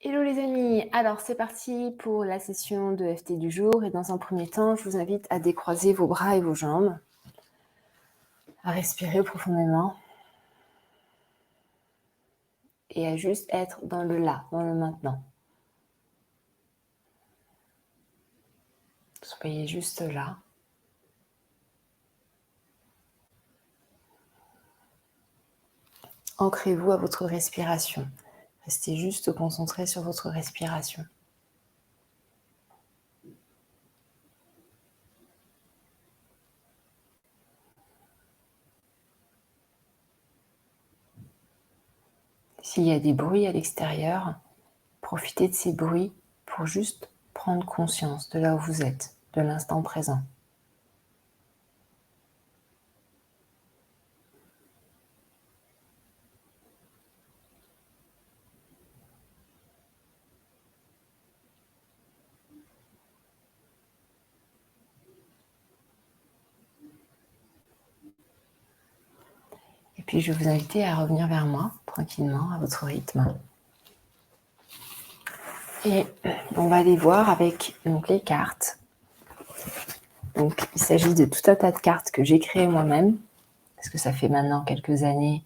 Hello les amis, alors c'est parti pour la session de FT du jour et dans un premier temps, je vous invite à décroiser vos bras et vos jambes, à respirer profondément et à juste être dans le là, dans le maintenant. Soyez juste là. Ancrez-vous à votre respiration. Restez juste concentré sur votre respiration. S'il y a des bruits à l'extérieur, profitez de ces bruits pour juste prendre conscience de là où vous êtes, de l'instant présent. Et puis je vais vous inviter à revenir vers moi, tranquillement, à votre rythme. Et on va aller voir avec donc, les cartes. Donc, il s'agit de tout un tas de cartes que j'ai créées moi-même, parce que ça fait maintenant quelques années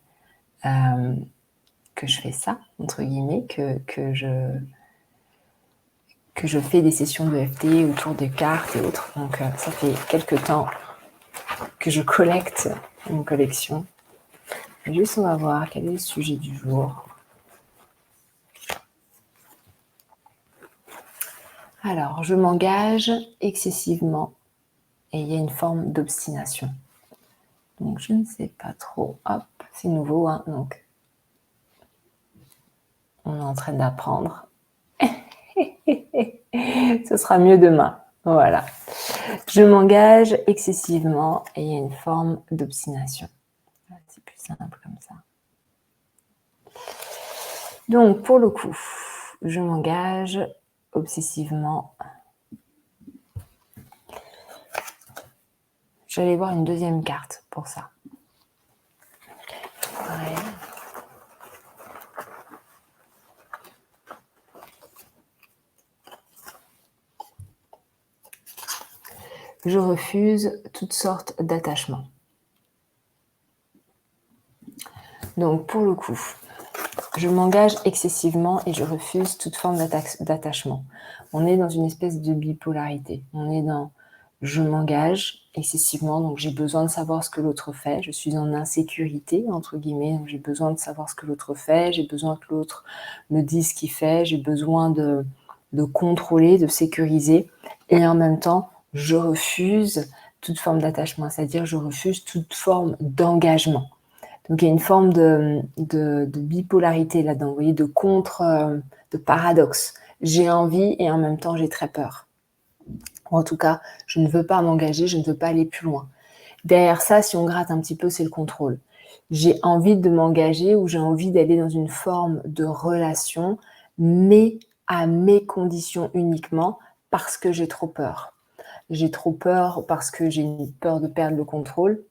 que je fais ça, entre guillemets, que je fais des sessions de FT autour des cartes et autres. Donc, ça fait quelques temps que je collecte une collection. Et juste, on va voir quel est le sujet du jour. Alors, je m'engage excessivement et il y a une forme d'obstination. Donc, je ne sais pas trop. Hop, c'est nouveau, hein, donc on est en train d'apprendre. Ce sera mieux demain. Voilà. Je m'engage excessivement et il y a une forme d'obstination. C'est plus simple comme ça. Donc, pour le coup, je m'engage obsessivement. Je vais aller voir une deuxième carte pour ça. Ouais. Je refuse toutes sortes d'attachements. Donc, pour le coup, je m'engage excessivement et je refuse toute forme d'attachement. On est dans une espèce de bipolarité. On est dans je m'engage excessivement, donc j'ai besoin de savoir ce que l'autre fait. Je suis en insécurité, entre guillemets, donc j'ai besoin de savoir ce que l'autre fait. J'ai besoin que l'autre me dise ce qu'il fait. J'ai besoin de contrôler, de sécuriser. Et en même temps, je refuse toute forme d'attachement, c'est-à-dire je refuse toute forme d'engagement. Donc il y a une forme de bipolarité là-dedans, vous voyez, de paradoxe. J'ai envie et en même temps j'ai très peur. En tout cas, je ne veux pas m'engager, je ne veux pas aller plus loin. Derrière ça, si on gratte un petit peu, c'est le contrôle. J'ai envie de m'engager ou j'ai envie d'aller dans une forme de relation, mais à mes conditions uniquement parce que j'ai trop peur. J'ai trop peur parce que j'ai une peur de perdre le contrôle.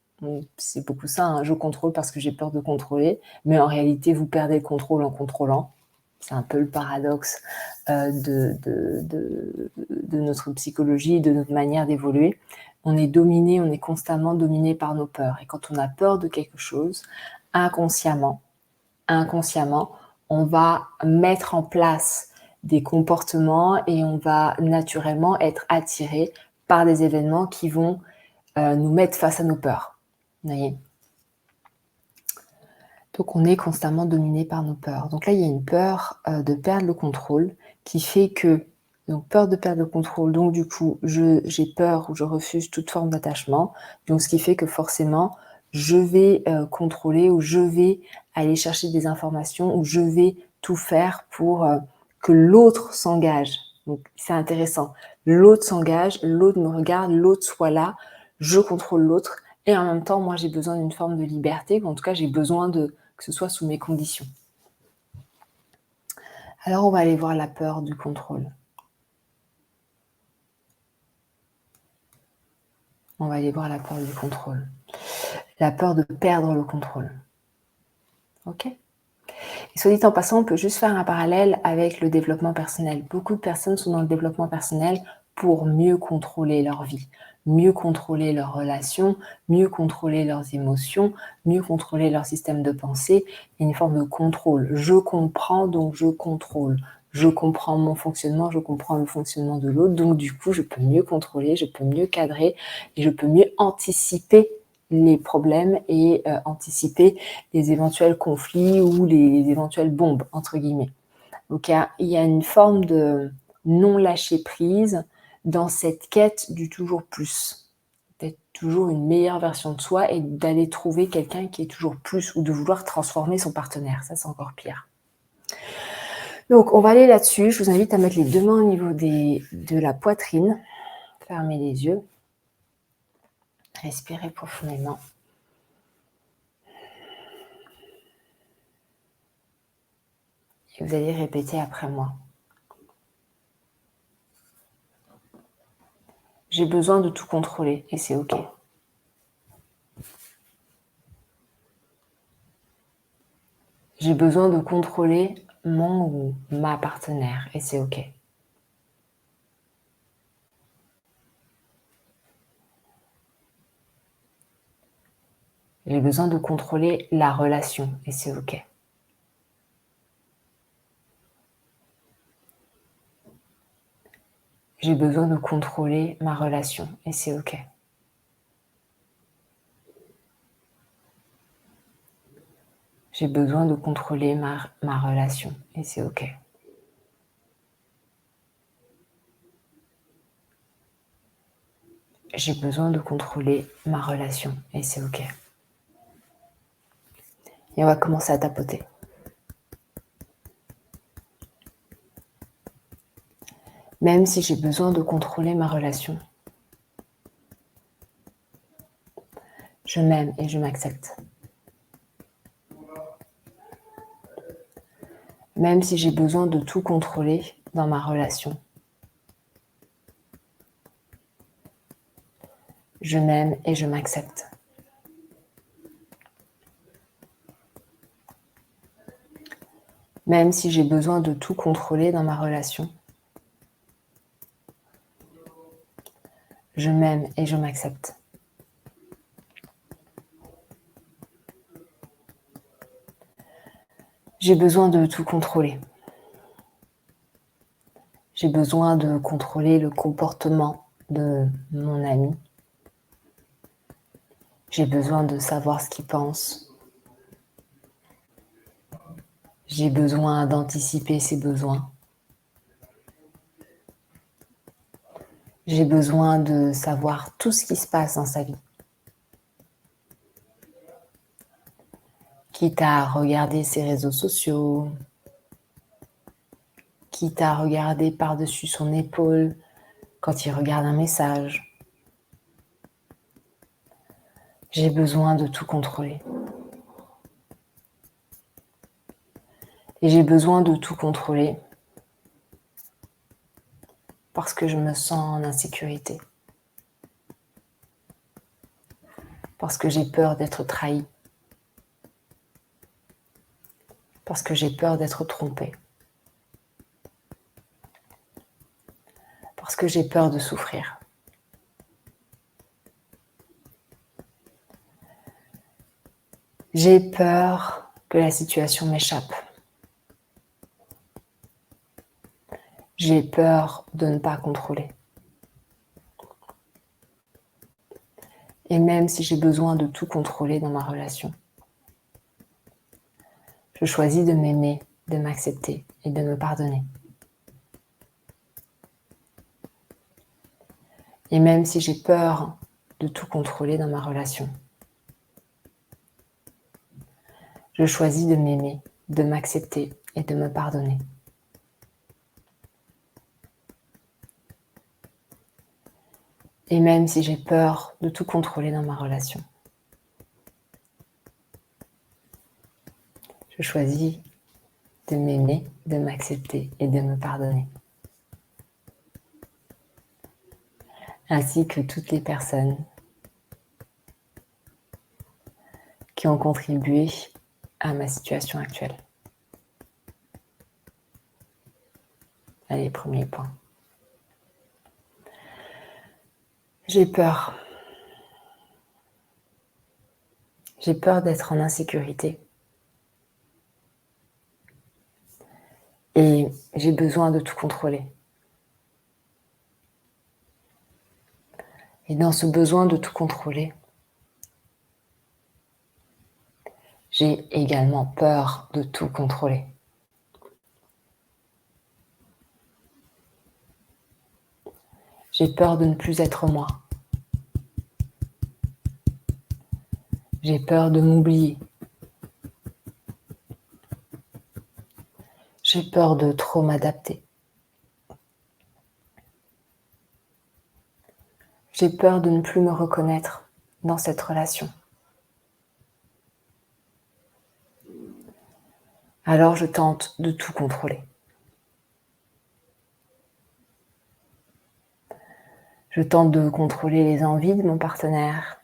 C'est beaucoup ça, hein. Je contrôle parce que j'ai peur de contrôler, mais en réalité, vous perdez le contrôle en contrôlant. C'est un peu le paradoxe de notre psychologie, de notre manière d'évoluer. On est dominé, on est constamment dominé par nos peurs. Et quand on a peur de quelque chose, inconsciemment, on va mettre en place des comportements et on va naturellement être attiré par des événements qui vont nous mettre face à nos peurs. Vous voyez ? Donc, on est constamment dominé par nos peurs. Donc là, il y a une peur de perdre le contrôle qui fait que, donc peur de perdre le contrôle, donc du coup, j'ai peur ou je refuse toute forme d'attachement. Donc, ce qui fait que forcément, je vais contrôler ou je vais aller chercher des informations ou je vais tout faire pour que l'autre s'engage. Donc, c'est intéressant. L'autre s'engage, l'autre me regarde, l'autre soit là, je contrôle l'autre. Et en même temps, moi, j'ai besoin d'une forme de liberté, ou en tout cas, j'ai besoin que ce soit sous mes conditions. Alors, on va aller voir la peur du contrôle. On va aller voir la peur du contrôle. La peur de perdre le contrôle. Ok ? Et soit dit en passant, on peut juste faire un parallèle avec le développement personnel. Beaucoup de personnes sont dans le développement personnel pour mieux contrôler leur vie, mieux contrôler leurs relations, mieux contrôler leurs émotions, mieux contrôler leur système de pensée. Il y a une forme de contrôle. Je comprends, donc je contrôle. Je comprends mon fonctionnement, je comprends le fonctionnement de l'autre, donc du coup, je peux mieux contrôler, je peux mieux cadrer et je peux mieux anticiper les problèmes et anticiper les éventuels conflits ou les éventuelles bombes, entre guillemets. Donc il y a une forme de non-lâcher prise dans cette quête du toujours plus, d'être toujours une meilleure version de soi et d'aller trouver quelqu'un qui est toujours plus ou de vouloir transformer son partenaire. Ça, c'est encore pire. Donc, on va aller là-dessus. Je vous invite à mettre les deux mains au niveau de la poitrine. Fermez les yeux. Respirez profondément. Et vous allez répéter après moi. J'ai besoin de tout contrôler et c'est OK. J'ai besoin de contrôler mon ou ma partenaire et c'est OK. J'ai besoin de contrôler la relation et c'est OK. J'ai besoin de contrôler ma relation et c'est OK. J'ai besoin de contrôler ma relation et c'est OK. J'ai besoin de contrôler ma relation et c'est OK. Et on va commencer à tapoter. Même si j'ai besoin de contrôler ma relation, je m'aime et je m'accepte. Même si j'ai besoin de tout contrôler dans ma relation, je m'aime et je m'accepte. Même si j'ai besoin de tout contrôler dans ma relation, je m'aime et je m'accepte. J'ai besoin de tout contrôler. J'ai besoin de contrôler le comportement de mon ami. J'ai besoin de savoir ce qu'il pense. J'ai besoin d'anticiper ses besoins. J'ai besoin de savoir tout ce qui se passe dans sa vie. Quitte à regarder ses réseaux sociaux, quitte à regarder par-dessus son épaule quand il regarde un message. J'ai besoin de tout contrôler. Et j'ai besoin de tout contrôler parce que je me sens en insécurité. Parce que j'ai peur d'être trahie. Parce que j'ai peur d'être trompée. Parce que j'ai peur de souffrir. J'ai peur que la situation m'échappe. J'ai peur de ne pas contrôler. Et même si j'ai besoin de tout contrôler dans ma relation, je choisis de m'aimer, de m'accepter et de me pardonner. Et même si j'ai peur de tout contrôler dans ma relation, je choisis de m'aimer, de m'accepter et de me pardonner. Et même si j'ai peur de tout contrôler dans ma relation, je choisis de m'aimer, de m'accepter et de me pardonner. Ainsi que toutes les personnes qui ont contribué à ma situation actuelle. Allez, premier point. J'ai peur. J'ai peur d'être en insécurité. Et j'ai besoin de tout contrôler. Et dans ce besoin de tout contrôler, j'ai également peur de tout contrôler. J'ai peur de ne plus être moi. J'ai peur de m'oublier. J'ai peur de trop m'adapter. J'ai peur de ne plus me reconnaître dans cette relation. Alors je tente de tout contrôler. Je tente de contrôler les envies de mon partenaire.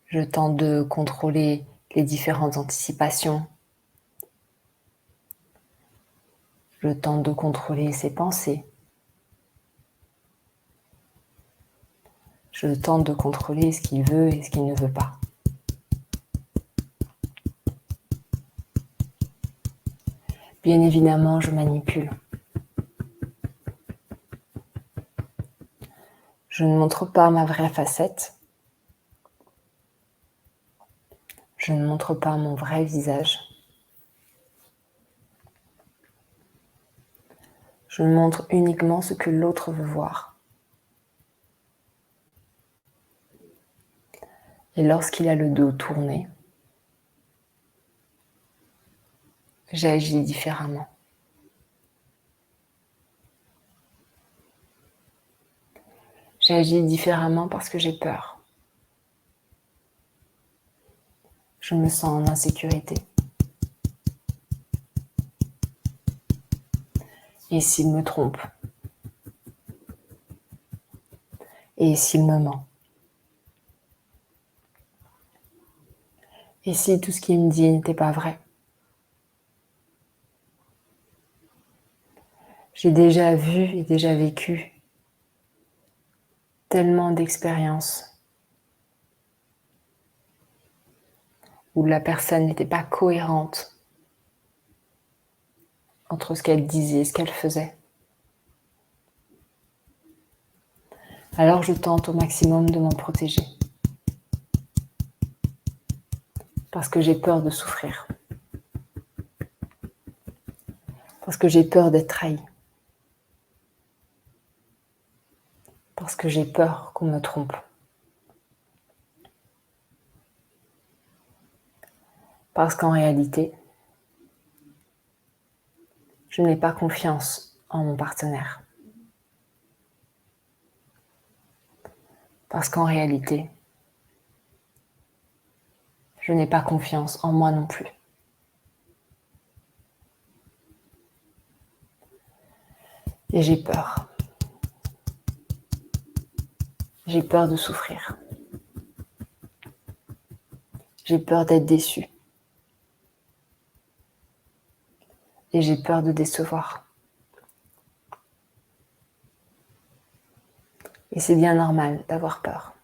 Je tente de contrôler les différentes anticipations. Je tente de contrôler ses pensées. Je tente de contrôler ce qu'il veut et ce qu'il ne veut pas. Bien évidemment, je manipule. Je ne montre pas ma vraie facette. Je ne montre pas mon vrai visage. Je montre uniquement ce que l'autre veut voir. Et lorsqu'il a le dos tourné, j'agis différemment. J'agis différemment parce que j'ai peur. Je me sens en insécurité. Et s'il me trompe? Et s'il me ment? Et si tout ce qu'il me dit n'était pas vrai? J'ai déjà vu et déjà vécu tellement d'expériences où la personne n'était pas cohérente entre ce qu'elle disait et ce qu'elle faisait. Alors je tente au maximum de m'en protéger. Parce que j'ai peur de souffrir. Parce que j'ai peur d'être trahie. Parce que j'ai peur qu'on me trompe. Parce qu'en réalité, je n'ai pas confiance en mon partenaire. Parce qu'en réalité, je n'ai pas confiance en moi non plus. Et j'ai peur. J'ai peur de souffrir. J'ai peur d'être déçue. Et j'ai peur de décevoir. Et c'est bien normal d'avoir peur.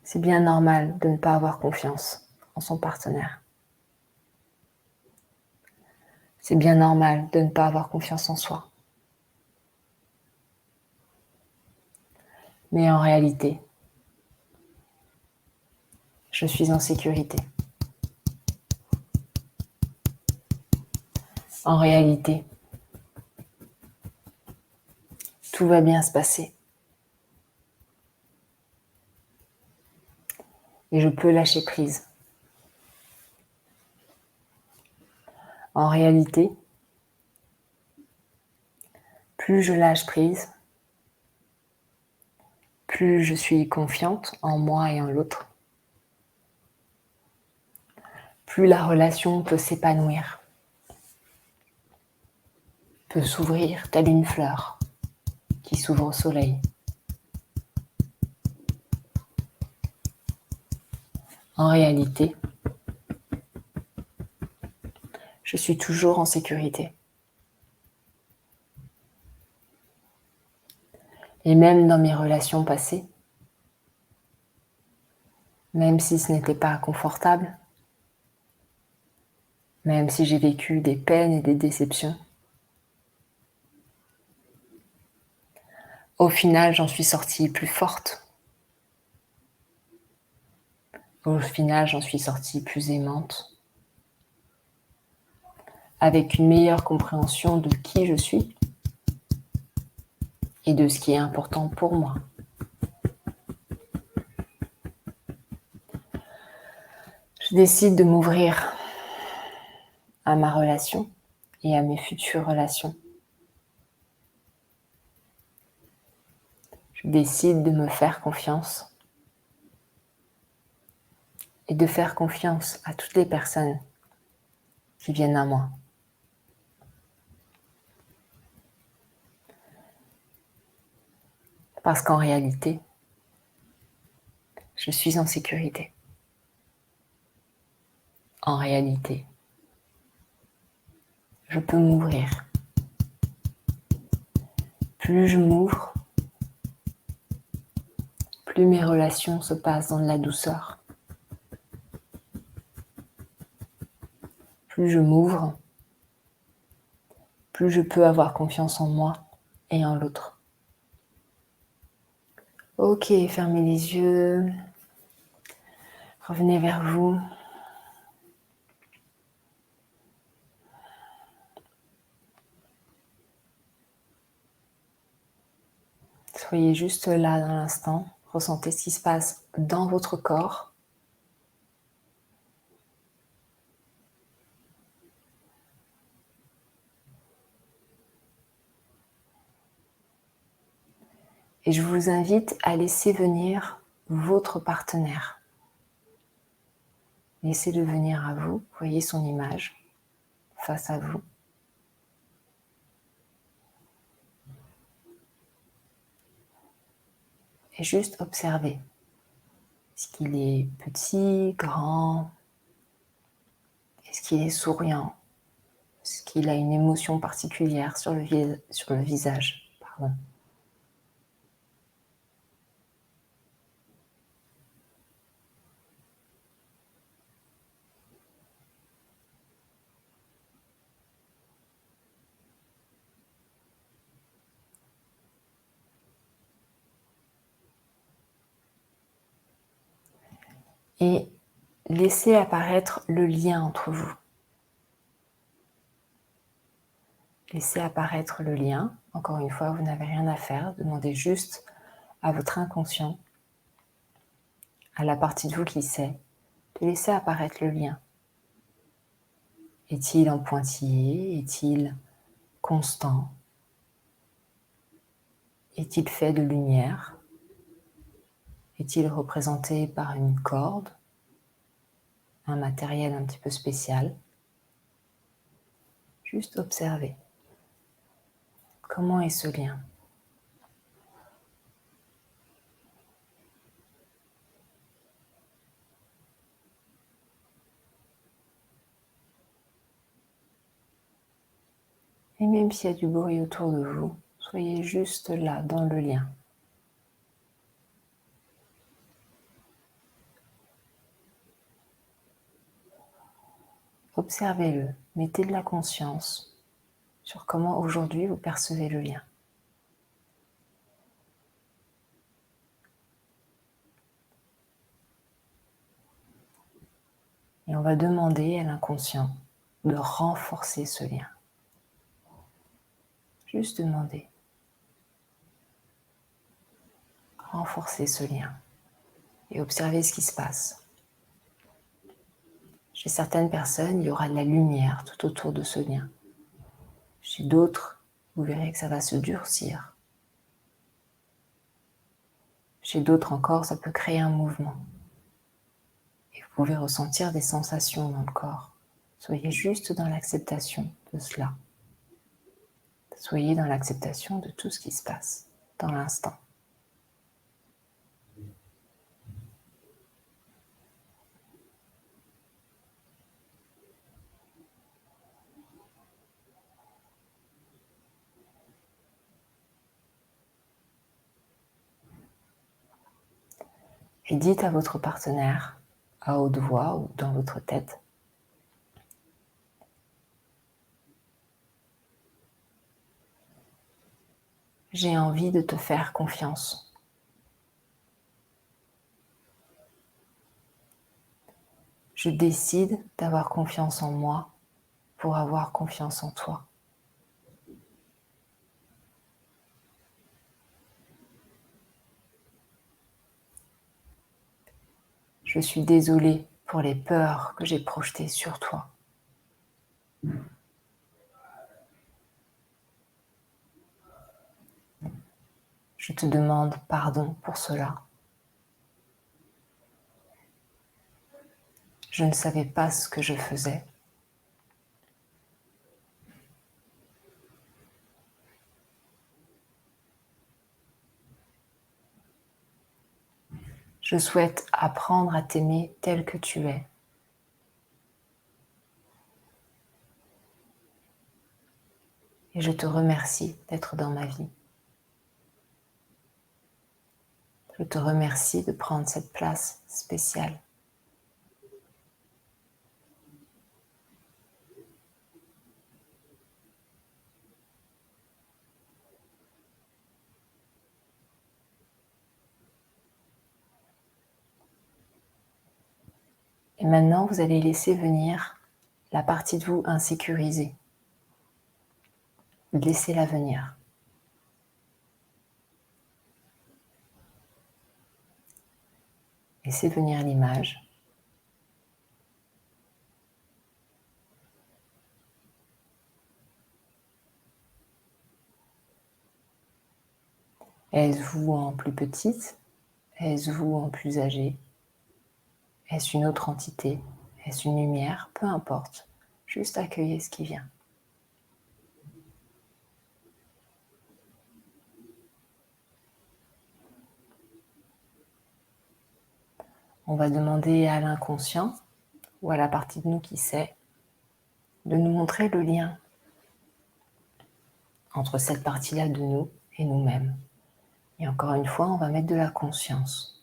C'est bien normal de ne pas avoir confiance en son partenaire. C'est bien normal de ne pas avoir confiance en soi. Mais en réalité, je suis en sécurité. En réalité, tout va bien se passer. Et je peux lâcher prise. En réalité, plus je lâche prise, plus je suis confiante en moi et en l'autre, plus la relation peut s'épanouir, peut s'ouvrir telle une fleur qui s'ouvre au soleil. En réalité, Je suis toujours en sécurité. Et même dans mes relations passées, même si ce n'était pas confortable, même si j'ai vécu des peines et des déceptions, au final, j'en suis sortie plus forte. Au final, j'en suis sortie plus aimante, avec une meilleure compréhension de qui je suis et de ce qui est important pour moi. Je décide de m'ouvrir à ma relation et à mes futures relations. Je décide de me faire confiance et de faire confiance à toutes les personnes qui viennent à moi. Parce qu'en réalité, je suis en sécurité. En réalité, je peux m'ouvrir. Plus je m'ouvre, plus mes relations se passent dans de la douceur. Plus je m'ouvre, plus je peux avoir confiance en moi et en l'autre. Ok, fermez les yeux. Revenez vers vous. Soyez juste là dans l'instant. Ressentez ce qui se passe dans votre corps. Et je vous invite à laisser venir votre partenaire. Laissez-le venir à vous. Voyez son image face à vous. Et juste observez. Est-ce qu'il est petit, grand? Est-ce qu'il est souriant? Est-ce qu'il a une émotion particulière sur le visage? Pardon. Et laissez apparaître le lien entre vous. Laissez apparaître le lien. Encore une fois, vous n'avez rien à faire. Demandez juste à votre inconscient, à la partie de vous qui sait, de laisser apparaître le lien. Est-il en pointillé? Est-il constant? Est-il fait de lumière? Est-il représenté par une corde? Un matériel un petit peu spécial? Juste observer. Comment est ce lien? Et même s'il y a du bruit autour de vous, soyez juste là, dans le lien. Observez-le, mettez de la conscience sur comment aujourd'hui vous percevez le lien. Et on va demander à l'inconscient de renforcer ce lien. Juste demander. Renforcer ce lien. Et observer ce qui se passe. Chez certaines personnes, il y aura de la lumière tout autour de ce lien. Chez d'autres, vous verrez que ça va se durcir. Chez d'autres encore, ça peut créer un mouvement. Et vous pouvez ressentir des sensations dans le corps. Soyez juste dans l'acceptation de cela. Soyez dans l'acceptation de tout ce qui se passe dans l'instant. Et dites à votre partenaire, à haute voix ou dans votre tête, j'ai envie de te faire confiance. Je décide d'avoir confiance en moi pour avoir confiance en toi. Je suis désolée pour les peurs que j'ai projetées sur toi. Je te demande pardon pour cela. Je ne savais pas ce que je faisais. Je souhaite apprendre à t'aimer tel que tu es. Et je te remercie d'être dans ma vie. Je te remercie de prendre cette place spéciale. Et maintenant, vous allez laisser venir la partie de vous insécurisée. Laissez-la venir. Laissez venir l'image. Est-ce vous en plus petite? Est-ce vous en plus âgée? Est-ce une autre entité? Est-ce une lumière? Peu importe. Juste accueillez ce qui vient. On va demander à l'inconscient ou à la partie de nous qui sait de nous montrer le lien entre cette partie-là de nous et nous-mêmes. Et encore une fois, on va mettre de la conscience.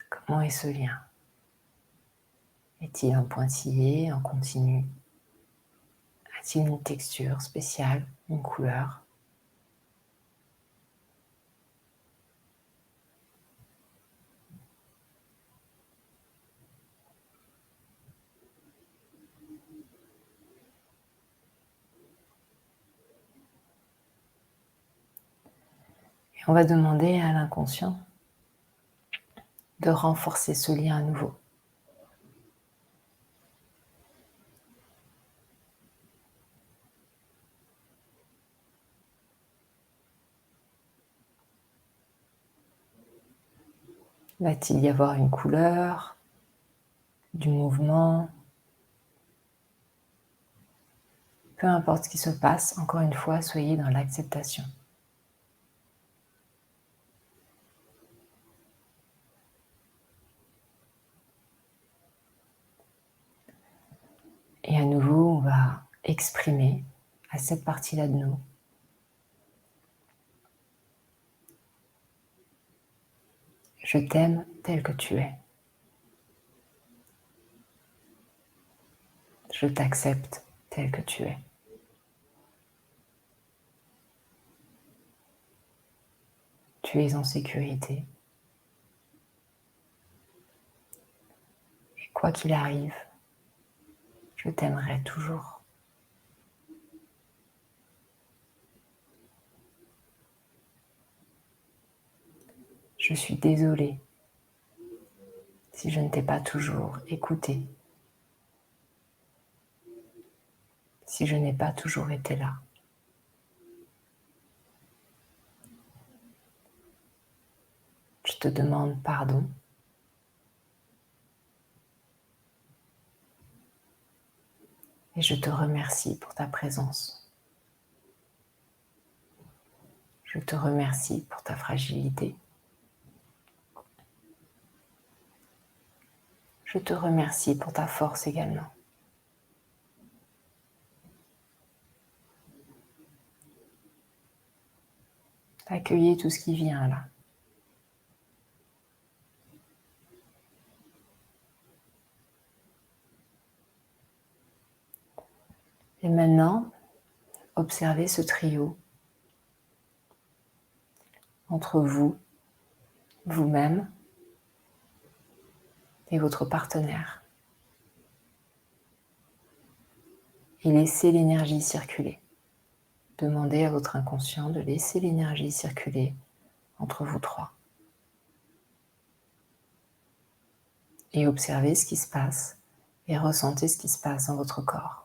Comment est ce lien? Est-il en pointillé, en continu? A-t-il une texture spéciale, une couleur? Et on va demander à l'inconscient de renforcer ce lien à nouveau. Va-t-il y avoir une couleur, du mouvement? Peu importe ce qui se passe, encore une fois, soyez dans l'acceptation. Et à nouveau, on va exprimer à cette partie-là de nous je t'aime tel que tu es. Je t'accepte tel que tu es. Tu es en sécurité. Et quoi qu'il arrive, je t'aimerai toujours. Je suis désolée si je ne t'ai pas toujours écouté, si je n'ai pas toujours été là. Je te demande pardon. Et je te remercie pour ta présence. Je te remercie pour ta fragilité. Je te remercie pour ta force également. Accueillez tout ce qui vient là. Et maintenant, observez ce trio entre vous, vous-même et votre partenaire. Et laissez l'énergie circuler. Demandez à votre inconscient de laisser l'énergie circuler entre vous trois. Et observez ce qui se passe et ressentez ce qui se passe dans votre corps.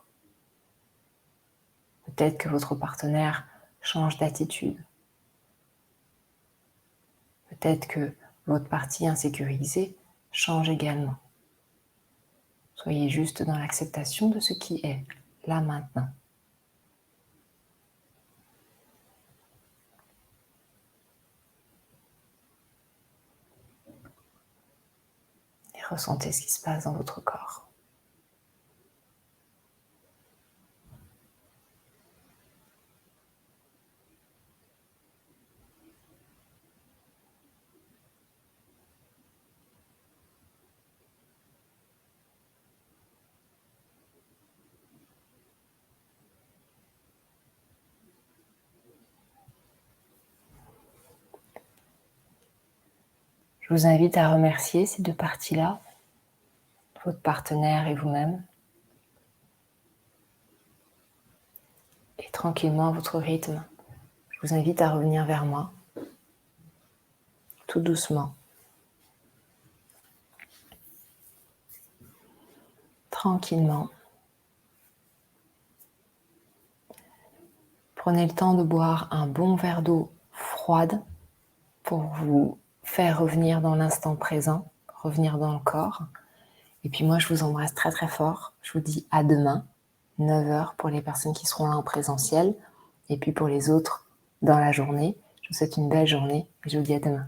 Peut-être que votre partenaire change d'attitude. Peut-être que votre partie insécurisée change également. Soyez juste dans l'acceptation de ce qui est, là maintenant. Et ressentez ce qui se passe dans votre corps. Je vous invite à remercier ces deux parties-là, votre partenaire et vous-même. Et tranquillement à votre rythme, je vous invite à revenir vers moi, tout doucement. Tranquillement. Prenez le temps de boire un bon verre d'eau froide pour vous faire revenir dans l'instant présent, revenir dans le corps. Et puis moi, je vous embrasse très très fort. Je vous dis à demain, 9h pour les personnes qui seront là en présentiel. Et puis pour les autres, dans la journée. Je vous souhaite une belle journée et je vous dis à demain.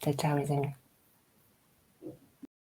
Ciao, ciao les amis.